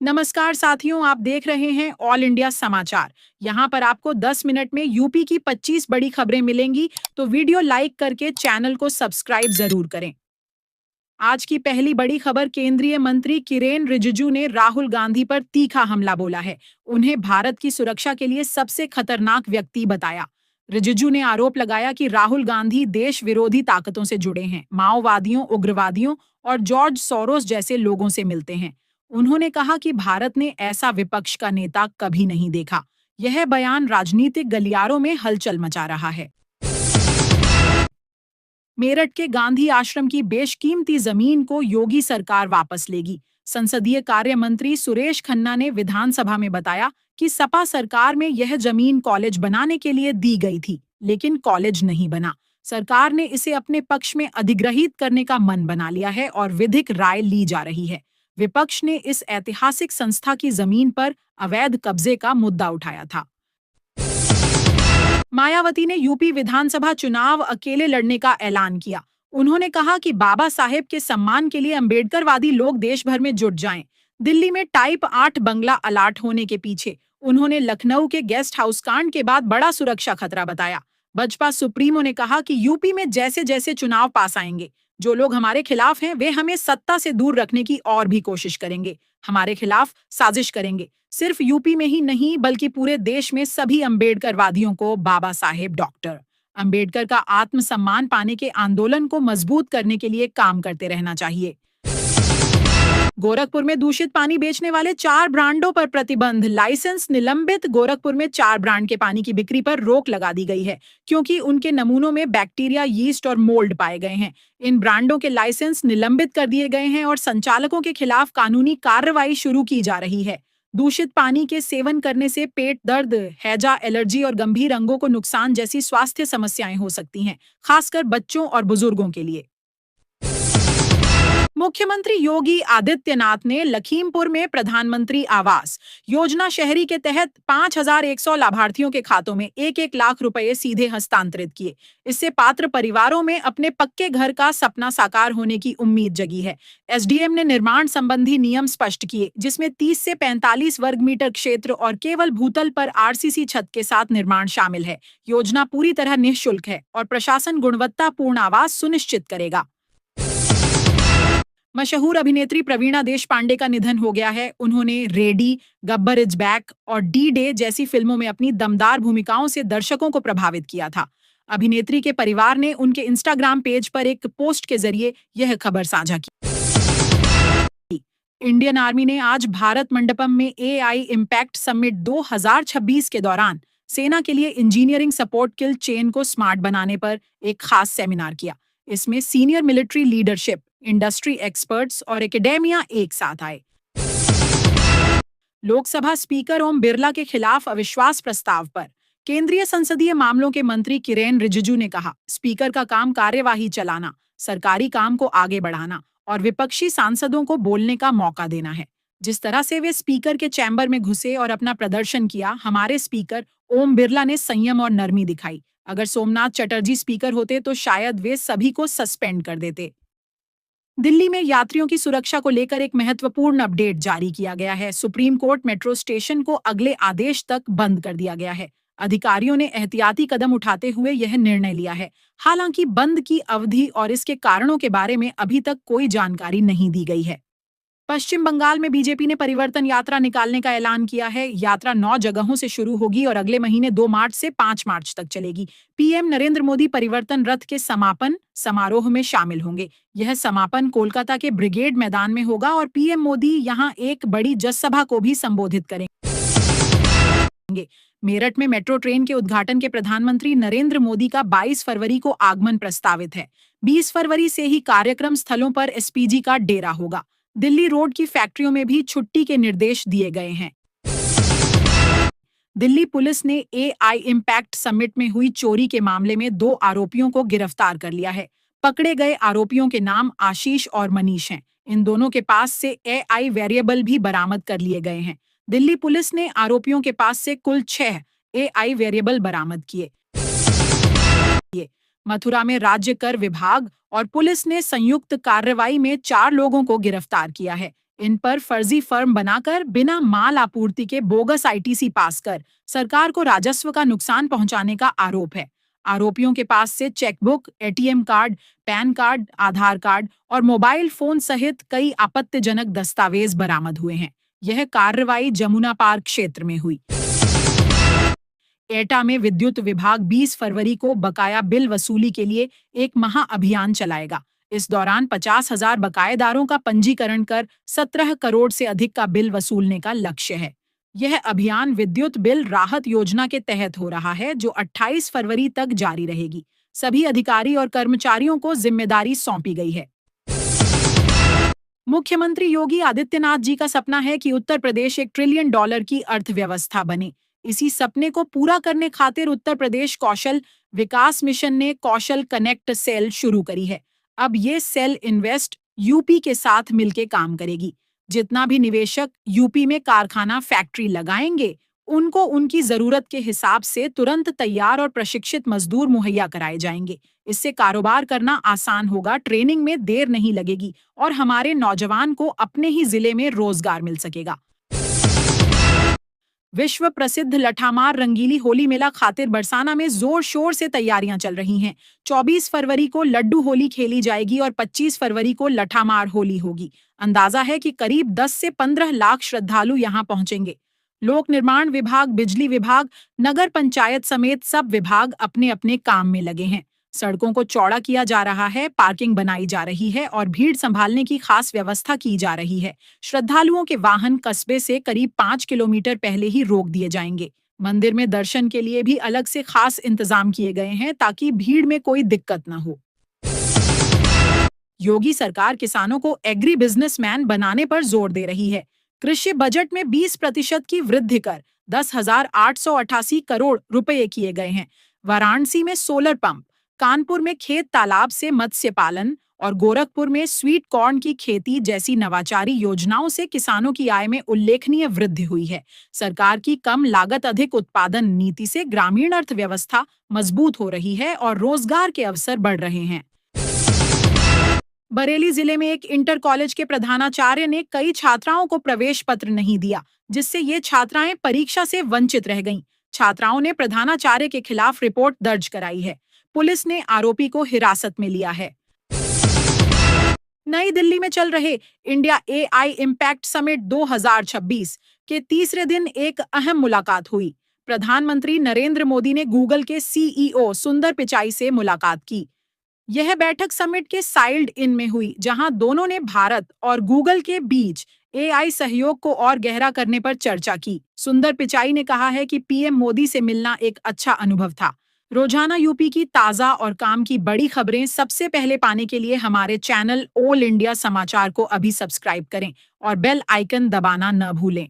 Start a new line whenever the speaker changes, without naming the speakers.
नमस्कार साथियों, आप देख रहे हैं ऑल इंडिया समाचार। यहाँ पर आपको 10 मिनट में यूपी की 25 बड़ी खबरें मिलेंगी, तो वीडियो लाइक करके चैनल को सब्सक्राइब जरूर करें। आज की पहली बड़ी खबर, केंद्रीय मंत्री किरेन रिजिजू ने राहुल गांधी पर तीखा हमला बोला है। उन्हें भारत की सुरक्षा के लिए सबसे खतरनाक व्यक्ति बताया। रिजिजू ने आरोप लगाया कि राहुल गांधी देश विरोधी ताकतों से जुड़े हैं, माओवादियों, उग्रवादियों और जॉर्ज सोरोस जैसे लोगों से मिलते हैं। उन्होंने कहा कि भारत ने ऐसा विपक्ष का नेता कभी नहीं देखा। यह बयान राजनीतिक गलियारों में हलचल मचा रहा है। मेरठ के गांधी आश्रम की बेशकीमती जमीन को योगी सरकार वापस लेगी। संसदीय कार्य मंत्री सुरेश खन्ना ने विधानसभा में बताया कि सपा सरकार में यह जमीन कॉलेज बनाने के लिए दी गई थी, लेकिन कॉलेज नहीं बना। सरकार ने इसे अपने पक्ष में अधिग्रहित करने का मन बना लिया है और विधिक राय ली जा रही है। विपक्ष ने इस ऐतिहासिक संस्था की जमीन पर अवैध कब्जे का मुद्दा उठाया था। मायावती ने यूपी विधानसभा चुनाव अकेले लड़ने का ऐलान किया। उन्होंने कहा कि बाबा साहेब के सम्मान के लिए अंबेडकरवादी लोग देश भर में जुट जाएं। दिल्ली में टाइप 8 बंगला अलाट होने के पीछे उन्होंने लखनऊ के गेस्ट हाउस कांड के बाद बड़ा सुरक्षा खतरा बताया। बसपा सुप्रीमो ने कहा कि यूपी में जैसे जैसे चुनाव पास आएंगे, जो लोग हमारे खिलाफ हैं वे हमें सत्ता से दूर रखने की और भी कोशिश करेंगे, हमारे खिलाफ साजिश करेंगे। सिर्फ यूपी में ही नहीं बल्कि पूरे देश में सभी अंबेडकरवादियों को बाबा साहेब डॉक्टर अंबेडकर का आत्मसम्मान पाने के आंदोलन को मजबूत करने के लिए काम करते रहना चाहिए। गोरखपुर में दूषित पानी बेचने वाले 4 ब्रांडों पर प्रतिबंध, लाइसेंस निलंबित। गोरखपुर में 4 ब्रांड के पानी की बिक्री पर रोक लगा दी गई है, क्योंकि उनके नमूनों में बैक्टीरिया, यीस्ट और मोल्ड पाए गए हैं। इन ब्रांडों के लाइसेंस निलंबित कर दिए गए हैं और संचालकों के खिलाफ कानूनी कार्रवाई शुरू की जा रही है। दूषित पानी के सेवन करने से पेट दर्द, हैजा, एलर्जी और गंभीर अंगों को नुकसान जैसी स्वास्थ्य समस्याएं हो सकती हैं, खासकर बच्चों और बुजुर्गों के लिए। मुख्यमंत्री योगी आदित्यनाथ ने लखीमपुर में प्रधानमंत्री आवास योजना शहरी के तहत 5,100 लाभार्थियों के खातों में 1-1 लाख रुपए सीधे हस्तांतरित किए। इससे पात्र परिवारों में अपने पक्के घर का सपना साकार होने की उम्मीद जगी है। एसडीएम ने निर्माण संबंधी नियम स्पष्ट किए, जिसमें 30 से 45 वर्ग मीटर क्षेत्र और केवल भूतल पर आरसीसी छत के साथ निर्माण शामिल है। योजना पूरी तरह निःशुल्क है और प्रशासन गुणवत्तापूर्ण आवास सुनिश्चित करेगा। मशहूर अभिनेत्री प्रवीणा देशपांडे का निधन हो गया है। उन्होंने रेडी, गब्बर इज बैक और डी डे जैसी फिल्मों में अपनी दमदार भूमिकाओं से दर्शकों को प्रभावित किया था। अभिनेत्री के परिवार ने उनके इंस्टाग्राम पेज पर एक पोस्ट के जरिए यह खबर साझा की। इंडियन आर्मी ने आज भारत मंडपम में एआई इम्पैक्ट समिट 2026 के दौरान सेना के लिए इंजीनियरिंग सपोर्ट किल चेन को स्मार्ट बनाने पर एक खास सेमिनार किया। इसमें senior military leadership, industry experts और एकेडेमिया एक साथ आए। लोकसभा स्पीकर ओम बिरला के खिलाफ अविश्वास प्रस्ताव पर केंद्रीय संसदीय मामलों के मंत्री किरेन रिजिजू ने कहा, स्पीकर का काम कार्यवाही चलाना, सरकारी काम को आगे बढ़ाना और विपक्षी सांसदों को बोलने का मौका देना है। जिस तरह से वे स्पीकर के चैम्बर में घुसे और अपना प्रदर्शन किया, हमारे स्पीकर ओम बिरला ने संयम और नरमी दिखाई। अगर सोमनाथ चटर्जी स्पीकर होते तो शायद वे सभी को सस्पेंड कर देते। दिल्ली में यात्रियों की सुरक्षा को लेकर एक महत्वपूर्ण अपडेट जारी किया गया है। सुप्रीम कोर्ट मेट्रो स्टेशन को अगले आदेश तक बंद कर दिया गया है। अधिकारियों ने एहतियाती कदम उठाते हुए यह निर्णय लिया है। हालांकि बंद की अवधि और इसके कारणों के बारे में अभी तक कोई जानकारी नहीं दी गई है। पश्चिम बंगाल में बीजेपी ने परिवर्तन यात्रा निकालने का ऐलान किया है। यात्रा 9 जगहों से शुरू होगी और अगले महीने 2 मार्च से 5 मार्च तक चलेगी। पीएम नरेंद्र मोदी परिवर्तन रथ के समापन समारोह में शामिल होंगे। यह समापन कोलकाता के ब्रिगेड मैदान में होगा और पीएम मोदी यहां एक बड़ी जनसभा को भी संबोधित करेंगे। मेरठ में मेट्रो ट्रेन के उद्घाटन के प्रधानमंत्री नरेंद्र मोदी का 22 फरवरी को आगमन प्रस्तावित है। 20 फरवरी से ही कार्यक्रम स्थलों पर एसपीजी का डेरा होगा। दिल्ली रोड की फैक्ट्रियों में भी छुट्टी के निर्देश दिए गए हैं। दिल्ली पुलिस ने एआई इम्पैक्ट समिट में हुई चोरी के मामले में 2 आरोपियों को गिरफ्तार कर लिया है। पकड़े गए आरोपियों के नाम आशीष और मनीष हैं। इन दोनों के पास से एआई वेरिएबल भी बरामद कर लिए गए हैं। दिल्ली पुलिस ने आरोपियों के पास से कुल 6 एआई वेरिएबल बरामद किए। मथुरा में राज्य कर विभाग और पुलिस ने संयुक्त कार्रवाई में 4 लोगों को गिरफ्तार किया है। इन पर फर्जी फर्म बनाकर बिना माल आपूर्ति के बोगस आईटीसी पास कर सरकार को राजस्व का नुकसान पहुंचाने का आरोप है। आरोपियों के पास से chequebook, ATM card, PAN card, Aadhaar card और मोबाइल फोन सहित कई आपत्तिजनक दस्तावेज बरामद हुए हैं। यह कार्रवाई जमुना पार्क क्षेत्र में हुई। एटा में विद्युत विभाग 20 फरवरी को बकाया बिल वसूली के लिए एक महाअभियान चलाएगा। इस दौरान 50,000 बकायेदारों का पंजीकरण कर 17 करोड़ से अधिक का बिल वसूलने का लक्ष्य है। यह अभियान विद्युत बिल राहत योजना के तहत हो रहा है, जो 28 फरवरी तक जारी रहेगी। सभी अधिकारी और कर्मचारियों को जिम्मेदारी सौंपी गई है। मुख्यमंत्री योगी आदित्यनाथ जी का सपना है कि उत्तर प्रदेश $1 ट्रिलियन की अर्थव्यवस्था बने। इसी सपने को पूरा करने खातिर उत्तर प्रदेश कौशल विकास मिशन ने कौशल कनेक्ट सेल शुरू करी है। अब ये सेल इन्वेस्ट यूपी के साथ मिलकर काम करेगी। जितना भी निवेशक यूपी में कारखाना फैक्ट्री लगाएंगे, उनको उनकी जरूरत के हिसाब से तुरंत तैयार और प्रशिक्षित मजदूर मुहैया कराए जाएंगे। इससे कारोबार करना आसान होगा, ट्रेनिंग में देर नहीं लगेगी और हमारे नौजवान को अपने ही जिले में रोजगार मिल सकेगा। विश्व प्रसिद्ध लठामार रंगीली होली मेला खातिर बरसाना में जोर शोर से तैयारियां चल रही हैं। 24 फरवरी को लड्डू होली खेली जाएगी और 25 फरवरी को लठामार होली होगी। अंदाजा है कि करीब 10 से 15 लाख श्रद्धालु यहां पहुंचेंगे। लोक निर्माण विभाग, बिजली विभाग, नगर पंचायत समेत सब विभाग अपने अपने काम में लगे हैं। सड़कों को चौड़ा किया जा रहा है, पार्किंग बनाई जा रही है और भीड़ संभालने की खास व्यवस्था की जा रही है। श्रद्धालुओं के वाहन कस्बे से करीब 5 किलोमीटर पहले ही रोक दिए जाएंगे। मंदिर में दर्शन के लिए भी अलग से खास इंतजाम किए गए हैं ताकि भीड़ में कोई दिक्कत न हो। योगी सरकार किसानों को एग्री बिजनेसमैन बनाने पर जोर दे रही है। कृषि बजट में 20% की वृद्धि कर 10,888 करोड़ रुपए किए गए हैं। वाराणसी में सोलर पंप, कानपुर में खेत तालाब से मत्स्य पालन और गोरखपुर में स्वीट कॉर्न की खेती जैसी नवाचारी योजनाओं से किसानों की आय में उल्लेखनीय वृद्धि हुई है। सरकार की कम लागत अधिक उत्पादन नीति से ग्रामीण अर्थव्यवस्था मजबूत हो रही है और रोजगार के अवसर बढ़ रहे हैं। बरेली जिले में एक इंटर कॉलेज के प्रधानाचार्य ने कई छात्राओं को प्रवेश पत्र नहीं दिया, जिससे ये छात्राएं परीक्षा से वंचित रह गईं। छात्राओं ने प्रधानाचार्य के खिलाफ रिपोर्ट दर्ज कराई है। पुलिस ने आरोपी को हिरासत में लिया है। नई दिल्ली में चल रहे इंडिया एआई इम्पैक्ट समिट 2026 के तीसरे दिन एक अहम मुलाकात हुई। प्रधानमंत्री नरेंद्र मोदी ने गूगल के सीईओ सुंदर पिचाई से मुलाकात की। यह बैठक समिट के साइल्ड इन में हुई, जहां दोनों ने भारत और गूगल के बीच एआई सहयोग को और गहरा करने पर चर्चा की। सुंदर पिचाई ने कहा है कि पीएम मोदी से मिलना एक अच्छा अनुभव था। रोजाना यूपी की ताजा और काम की बड़ी खबरें सबसे पहले पाने के लिए हमारे चैनल ऑल इंडिया समाचार को अभी सब्सक्राइब करें और बेल आइकन दबाना न भूलें।